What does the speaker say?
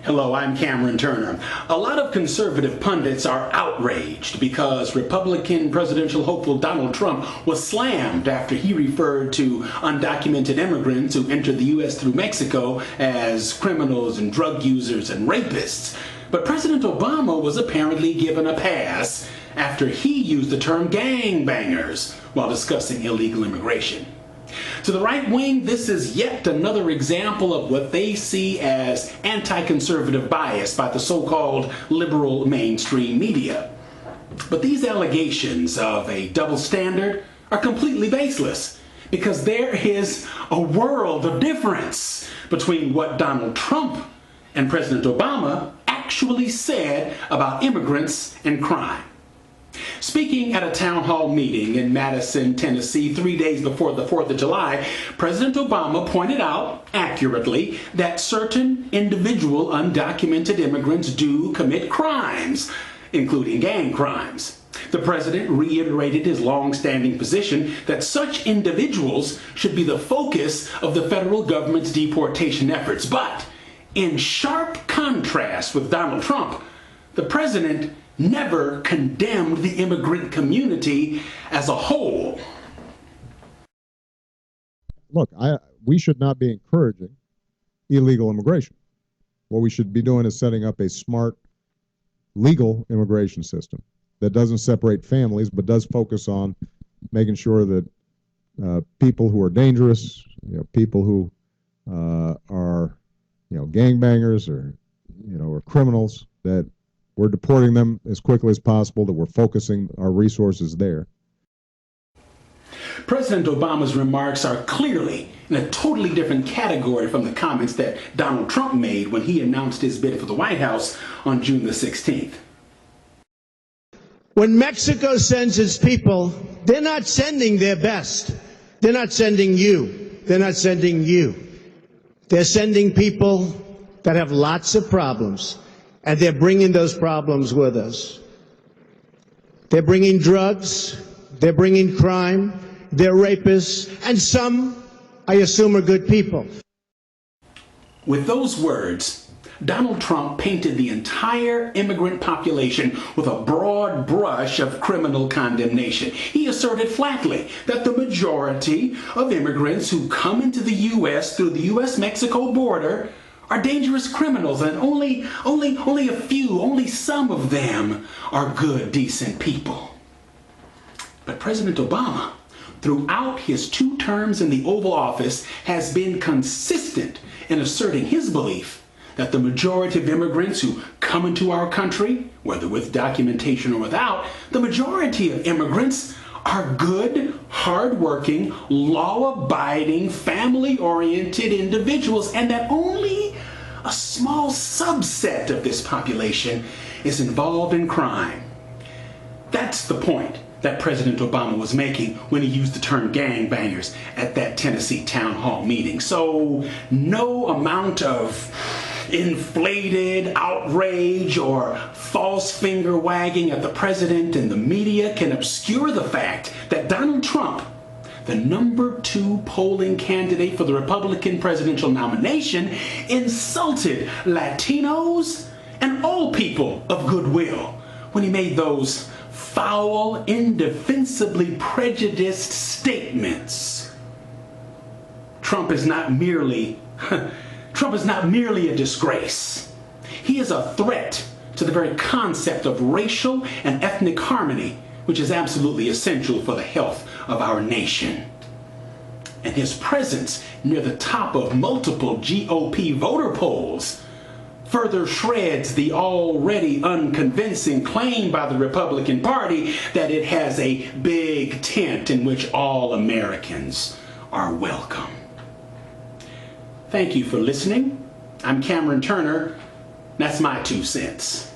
Hello, I'm Cameron Turner. A lot of conservative pundits are outraged because Republican presidential hopeful Donald Trump was slammed after he referred to undocumented immigrants who entered the U.S. through Mexico as criminals and drug users and rapists. But President Obama was apparently given a pass after he used the term gangbangers while discussing illegal immigration. To the right wing, this is yet another example of what they see as anti-conservative bias by the so-called liberal mainstream media. But these allegations of a double standard are completely baseless because there is a world of difference between what Donald Trump and President Obama actually said about immigrants and crime. Speaking at a town hall meeting in Madison, Tennessee, 3 days before the 4th of July, President Obama pointed out accurately that certain individual undocumented immigrants do commit crimes, including gang crimes. The president reiterated his long-standing position that such individuals should be the focus of the federal government's deportation efforts. But in sharp contrast with Donald Trump, the president never condemned the immigrant community as a whole. Look, we should not be encouraging illegal immigration. What we should be doing is setting up a smart, legal immigration system that doesn't separate families, but does focus on making sure that people who are dangerous, people who are, gangbangers or criminals, that we're deporting them as quickly as possible, that we're focusing our resources there. President Obama's remarks are clearly in a totally different category from the comments that Donald Trump made when he announced his bid for the White House on June the 16th. When Mexico sends its people, they're not sending their best. They're not sending you. They're not sending you. They're sending people that have lots of problems. And they're bringing those problems with us. They're bringing drugs, they're bringing crime, they're rapists, and some, I assume, are good people. With those words, Donald Trump painted the entire immigrant population with a broad brush of criminal condemnation. He asserted flatly that the majority of immigrants who come into the U.S. through the U.S.-Mexico border are dangerous criminals, and only a few, only some of them are good, decent people. But President Obama, throughout his 2 terms in the Oval Office, has been consistent in asserting his belief that the majority of immigrants who come into our country, whether with documentation or without, the majority of immigrants are good, hardworking, law-abiding, family-oriented individuals, and that only a small subset of this population is involved in crime. That's the point that President Obama was making when he used the term gangbangers at that Tennessee town hall meeting. So no amount of inflated outrage or false finger wagging at the president and the media can obscure the fact that Donald Trump, the number 2 polling candidate for the Republican presidential nomination, insulted Latinos and all people of goodwill when he made those foul, indefensibly prejudiced statements. Trump is not merely a disgrace. He is a threat to the very concept of racial and ethnic harmony, which is absolutely essential for the health of our nation. And his presence near the top of multiple GOP voter polls further shreds the already unconvincing claim by the Republican Party that it has a big tent in which all Americans are welcome. Thank you for listening. I'm Cameron Turner. That's my 2 cents.